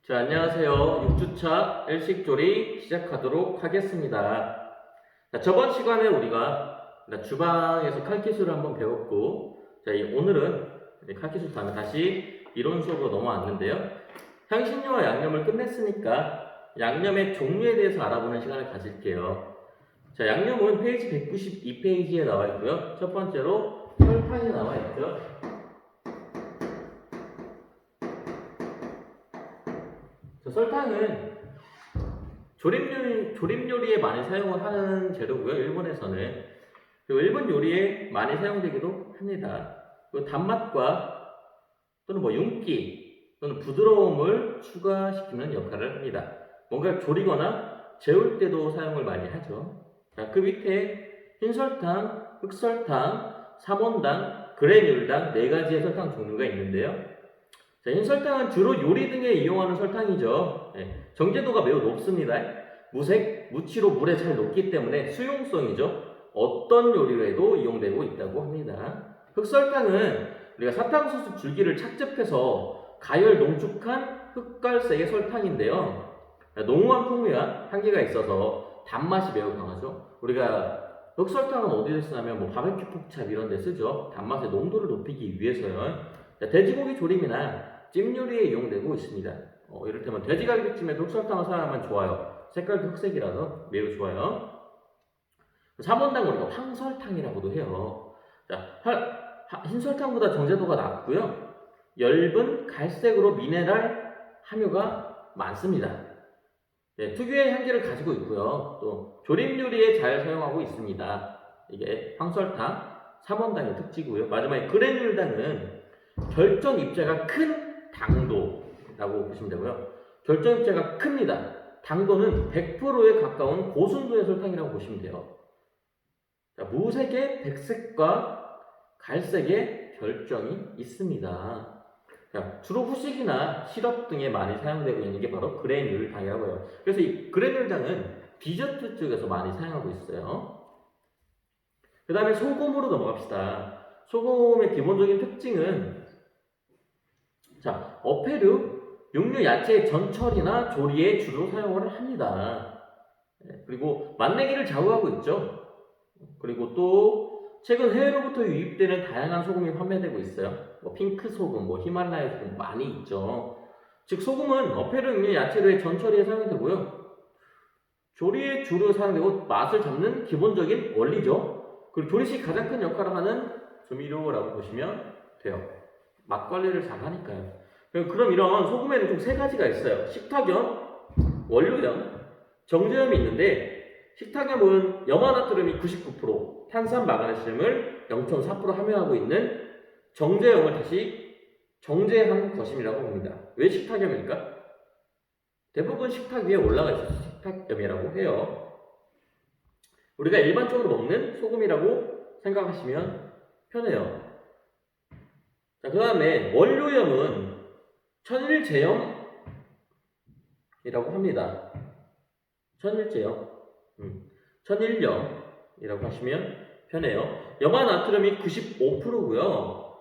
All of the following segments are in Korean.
자, 안녕하세요. 6주차 일식조리 시작하도록 하겠습니다. 자, 저번 시간에 우리가 주방에서 칼기술을 한번 배웠고, 자, 오늘은 칼기술 다음에 다시 이론 수업으로 넘어왔는데요. 향신료와 양념을 끝냈으니까 양념의 종류에 대해서 알아보는 시간을 가질게요. 자, 양념은 페이지 192페이지에 나와 있고요. 첫 번째로 설탕이 나와 있죠. 설탕은 조림 요리에 많이 사용을 하는 재료고요. 일본에서는. 그리고 일본 요리에 많이 사용되기도 합니다. 그리고 단맛과 또는 윤기 또는 부드러움을 추가시키는 역할을 합니다. 뭔가 조리거나 재울 때도 사용을 많이 하죠. 자, 그 밑에 흰설탕, 흑설탕, 삼원당, 그래놀당 네 가지의 설탕 종류가 있는데요. 자, 흰설탕은 주로 요리 등에 이용하는 설탕이죠. 정제도가 매우 높습니다. 무색, 무치로 물에 잘 녹기 때문에 수용성이죠. 어떤 요리로도 이용되고 있다고 합니다. 흑설탕은 우리가 사탕수수 줄기를 착즙해서 가열 농축한 흑갈색의 설탕인데요. 농후한 풍미와 향기가 있어서 단맛이 매우 강하죠. 우리가 흑설탕은 어디에 쓰냐면 바베큐 폭찹 이런 데 쓰죠. 단맛의 농도를 높이기 위해서요. 돼지고기 조림이나 찜 요리에 이용되고 있습니다. 이를테면 돼지갈비찜에도 흑설탕을 사용하면 좋아요. 색깔도 흑색이라서 매우 좋아요. 삼원당 우리가 황설탕이라고도 해요. 자, 흰설탕보다 정제도가 낮고요. 엷은 갈색으로 미네랄 함유가 많습니다. 특유의 향기를 가지고 있고요. 또 조림 요리에 잘 사용하고 있습니다. 이게 황설탕, 삼원당의 특징이고요. 마지막에 그래놀당은 결정 입자가 큰 당도라고 보시면 되고요. 결정 입자가 큽니다. 당도는 100%에 가까운 고순도의 설탕이라고 보시면 돼요. 자, 무색의 백색과 갈색의 결정이 있습니다. 자, 주로 후식이나 시럽 등에 많이 사용되고 있는 게 바로 그래놀당이라고 해요. 그래서 이 그래놀당은 디저트 쪽에서 많이 사용하고 있어요. 그 다음에 소금으로 넘어갑시다. 소금의 기본적인 특징은 어패류, 육류, 야채의 전처리나 조리에 주로 사용을 합니다. 그리고 맛내기를 좌우하고 있죠. 그리고 또 최근 해외로부터 유입되는 다양한 소금이 판매되고 있어요. 핑크 소금, 히말라야 소금 많이 있죠. 즉 소금은 어패류, 육류, 야채류의 전처리에 사용되고요. 조리에 주로 사용되고 맛을 잡는 기본적인 원리죠. 그리고 조리 시 가장 큰 역할을 하는 조미료라고 보시면 돼요. 맛 관리를 잘 하니까요. 그럼 이런 소금에는 총 세 가지가 있어요. 식탁염, 원료염, 정제염이 있는데 식탁염은 염화나트륨이 99%, 탄산 마그네슘을 0.4% 함유하고 있는 정제염을 다시 정제한 것임이라고 봅니다. 왜 식탁염일까? 대부분 식탁 위에 올라가 있어서 식탁염이라고 해요. 우리가 일반적으로 먹는 소금이라고 생각하시면 편해요. 자, 그 다음에 원료염은 천일제염이라고 합니다. 천일제염, 천일염이라고 하시면 편해요. 염화나트륨이 95%고요.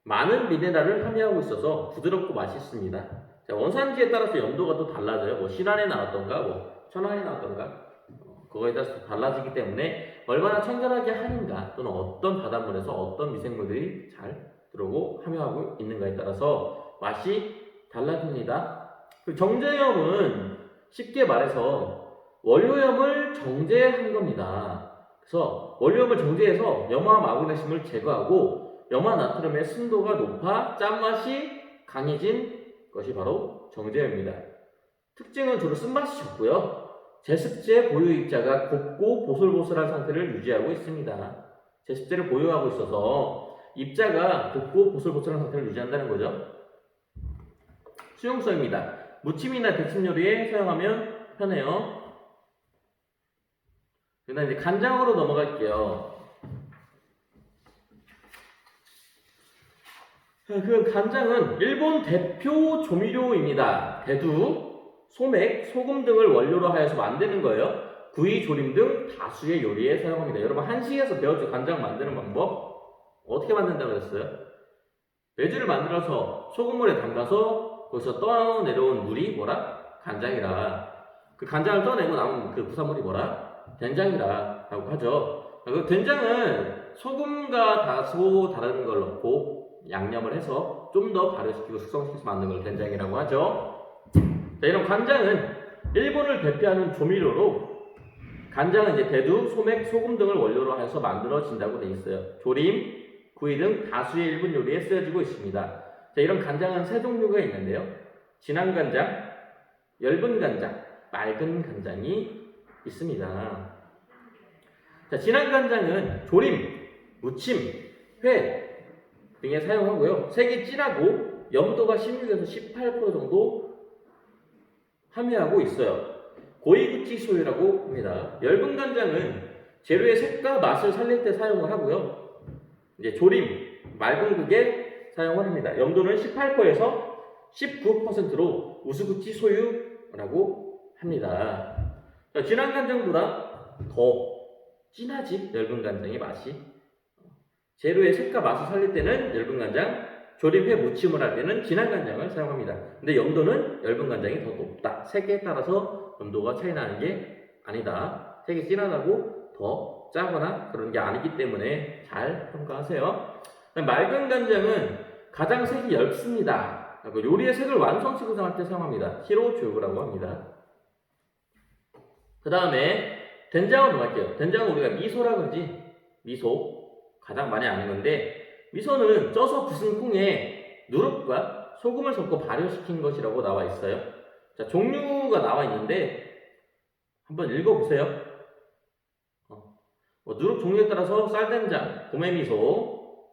많은 미네랄을 함유하고 있어서 부드럽고 맛있습니다. 자, 원산지에 따라서 염도가 또 달라져요. 신안에 나왔던가, 천안에 나왔던가, 그거에 따라서 달라지기 때문에 얼마나 청결하게 하는가, 또는 어떤 바닷물에서 어떤 미생물들이 잘 들어오고 함유하고 있는가에 따라서 맛이 달라집니다. 정제염은 쉽게 말해서 원료염을 정제한 겁니다. 그래서 원료염을 정제해서 염화 마그네슘을 제거하고 염화 나트륨의 순도가 높아 짠맛이 강해진 것이 바로 정제염입니다. 특징은 주로 쓴맛이 적고요. 제습제 보유 입자가 곱고 보슬보슬한 상태를 유지하고 있습니다. 제습제를 보유하고 있어서 입자가 곱고 보슬보슬한 상태를 유지한다는 거죠. 수용성입니다. 무침이나 데침 요리에 사용하면 편해요. 그다음 이제 간장으로 넘어갈게요. 그 간장은 일본 대표 조미료입니다. 대두, 소맥, 소금 등을 원료로 하여서 만드는 거예요. 구이, 조림 등 다수의 요리에 사용합니다. 여러분 한식에서 배웠죠? 간장 만드는 방법? 어떻게 만든다고 했어요? 메주를 만들어서 소금물에 담가서 거기서 떠내려온 물이 뭐라? 간장이라. 그 간장을 떠내고 남은 그 부산물이 뭐라? 된장이라고 하죠. 그 된장은 소금과 다소 다른 걸 넣고 양념을 해서 좀 더 발효시키고 숙성시켜서 만든 걸 된장이라고 하죠. 자, 이런 간장은 일본을 대표하는 조미료로 간장은 이제 대두, 소맥, 소금 등을 원료로 해서 만들어진다고 되어 있어요. 조림, 구이 등 다수의 일본 요리에 쓰여지고 있습니다. 자, 이런 간장은 세 종류가 있는데요. 진한 간장, 엷은 간장, 맑은 간장이 있습니다. 자, 진한 간장은 조림, 무침, 회 등에 사용하고요. 색이 진하고 염도가 16에서 18% 정도 함유하고 있어요. 고이구치 소유라고 합니다. 엷은 간장은 재료의 색과 맛을 살릴 때 사용을 하고요. 이제 조림, 맑은 국에 사용을 합니다. 염도는 18%에서 19%로 우스구치 소유라고 합니다. 자, 진한 간장보다 더 진하지, 엷은 간장의 맛이. 재료의 색과 맛을 살릴 때는 엷은 간장, 조림회 무침을 할 때는 진한 간장을 사용합니다. 근데 염도는 엷은 간장이 더 높다. 색에 따라서 염도가 차이 나는 게 아니다. 색이 진하다고 더 짜거나 그런 게 아니기 때문에 잘 평가하세요. 맑은 간장은 가장 색이 엷습니다. 요리의 색을 완성시키고자 할 때 사용합니다. 히로조유라고 합니다. 그 다음에 된장을 넘어갈게요. 된장은 우리가 미소라 그러지. 미소. 가장 많이 아는 건데, 미소는 쪄서 부순 콩에 누룩과 소금을 섞고 발효시킨 것이라고 나와 있어요. 자, 종류가 나와 있는데 한번 읽어보세요. 누룩 종류에 따라서 쌀된장, 고매미소,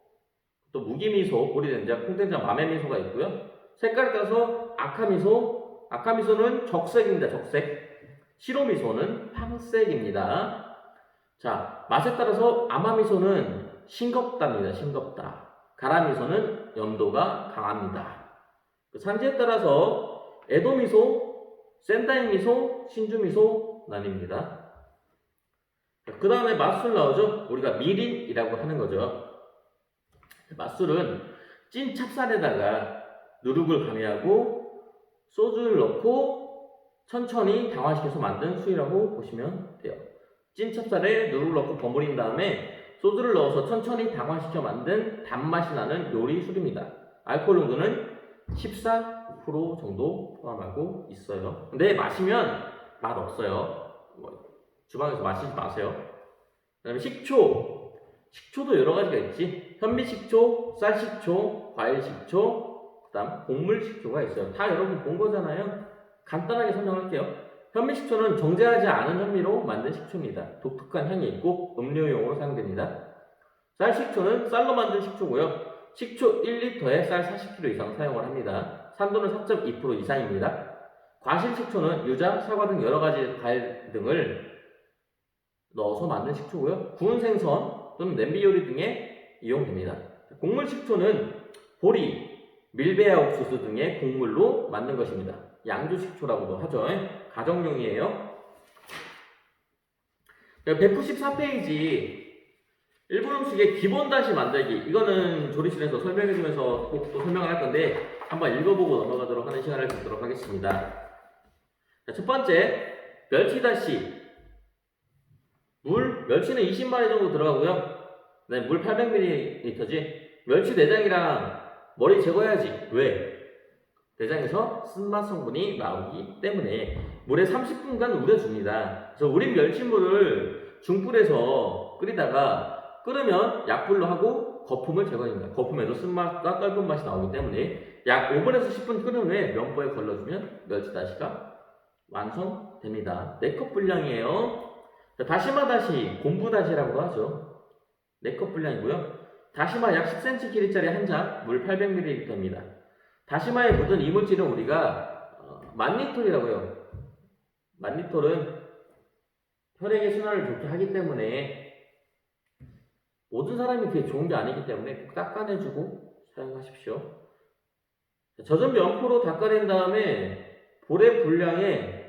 또 무기미소, 보리된장, 콩된장, 마매미소가 있고요. 색깔에 따라서 아카미소, 아카미소는 적색입니다. 적색. 시로미소는 황색입니다. 자, 맛에 따라서 아마미소는 싱겁답니다. 싱겁다. 가라미소는 염도가 강합니다. 산지에 따라서 에도미소, 센다이미소, 신주미소 나뉩니다. 그 다음에 맛술 나오죠? 우리가 미린이라고 하는 거죠. 맛술은 찐 찹쌀에다가 누룩을 가미하고 소주를 넣고 천천히 당화시켜서 만든 술이라고 보시면 돼요. 찐 찹쌀에 누룩을 넣고 버무린 다음에 소주를 넣어서 천천히 당화시켜 만든 단맛이 나는 요리 술입니다. 알코올 농도는 14% 정도 포함하고 있어요. 근데 마시면 맛 없어요. 주방에서 마시지 마세요. 그 다음에 식초. 식초도 여러 가지가 있지. 현미식초, 쌀식초, 과일식초, 그 다음 곡물식초가 있어요. 다 여러분 본 거잖아요. 간단하게 설명할게요. 현미식초는 정제하지 않은 현미로 만든 식초입니다. 독특한 향이 있고 음료용으로 사용됩니다. 쌀식초는 쌀로 만든 식초고요. 식초 1리터에 쌀 40kg 이상 사용을 합니다. 산도는 4.2% 이상입니다. 과실식초는 유자, 사과 등 여러 가지 과일 등을 넣어서 만든 식초고요. 구운 생선 또는 냄비 요리 등에 이용됩니다. 곡물식초는 보리, 밀베아 옥수수 등의 곡물로 만든 것입니다. 양주식초라고도 하죠. 가정용이에요. 194페이지 일본 음식의 기본 다시 만들기. 이거는 조리실에서 설명해주면서 꼭 또 설명을 할 건데 한번 읽어보고 넘어가도록 하는 시간을 갖도록 하겠습니다. 자, 첫 번째, 멸치 다시. 멸치는 20마리 정도 들어가고요. 네, 물 800ml지. 멸치 내장이랑 머리 제거해야지. 왜? 내장에서 쓴맛 성분이 나오기 때문에 물에 30분간 우려줍니다. 그래서 우린 멸치물을 중불에서 끓이다가 끓으면 약불로 하고 거품을 제거합니다. 거품에도 쓴맛과 떫은 맛이 나오기 때문에 약 5분에서 10분 끓인 후에 면보에 걸러주면 멸치다시가 완성됩니다. 4컵 분량이에요. 다시마 다시, 곰부 다시라고 하죠. 4컵 분량이고요. 다시마 약 10cm 길이짜리 한 잔, 물 800ml입니다. 다시마에 묻은 이물질은 우리가 만니톨이라고 해요. 만니톨은 혈액의 순환을 좋게 하기 때문에 모든 사람이 그게 좋은 게 아니기 때문에 꼭 닦아내주고 사용하십시오. 젖은 면포로 닦아낸 다음에 볼의 분량에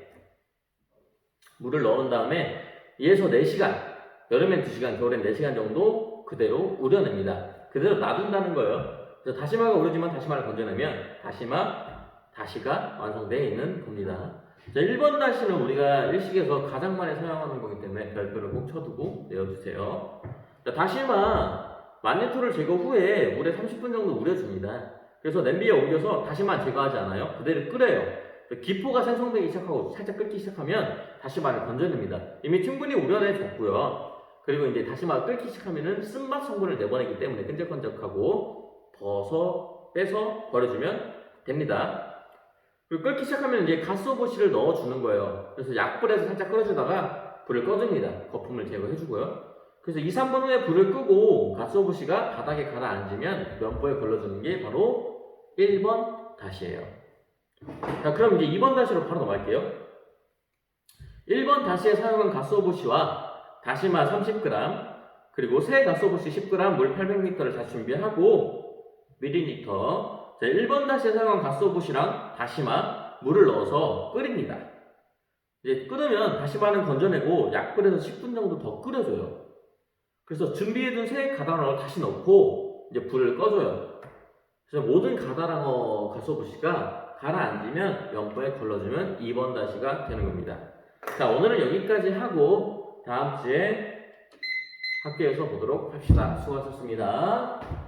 물을 넣은 다음에 2에서 4시간, 여름엔 2시간, 겨울엔 4시간 정도 그대로 우려냅니다. 그대로 놔둔다는 거예요. 그래서 다시마가 오르지만 다시마를 건져내면 다시마 다시가 완성되어 있는 겁니다. 자, 1번 다시는 우리가 일식에서 가장 많이 사용하는 거기 때문에 별표를 꼭 쳐두고 내어주세요. 자, 다시마 마니토를 제거 후에 물에 30분 정도 우려줍니다. 그래서 냄비에 옮겨서 다시마 제거하지 않아요. 그대로 끓여요. 기포가 생성되기 시작하고 살짝 끓기 시작하면 다시마를 건져냅니다. 이미 충분히 우려내줬고요. 그리고 이제 다시마가 끓기 시작하면은 쓴맛 성분을 내보내기 때문에 끈적끈적하고 빼서 버려주면 됩니다. 그리고 끓기 시작하면 이제 가스오버시를 넣어주는 거예요. 그래서 약불에서 살짝 끓여주다가 불을 꺼줍니다. 거품을 제거해주고요. 그래서 2, 3분 후에 불을 끄고 가스오버시가 바닥에 가라앉으면 면보에 걸러주는 게 바로 1번 다시예요. 자, 그럼 이제 2번 다시로 바로 넘어갈게요. 1번 다시에 사용한 가스오버시와 다시마 30g 그리고 새 가스오버시 10g 물 800ml를 다시 준비하고 밀리리터. 자, 1번 다시에 사용한 가스오버시랑 다시마 물을 넣어서 끓입니다. 이제 끓으면 다시마는 건져내고 약불에서 10분 정도 더 끓여줘요. 그래서 준비해둔 새 가다랑어를 다시 넣고 이제 불을 꺼줘요. 그래서 모든 가다랑어 가스오버시가 가라앉으면 면보에 걸러주면 2번 다시가 되는 겁니다. 자, 오늘은 여기까지 하고 다음 주에 학교에서 보도록 합시다. 수고하셨습니다.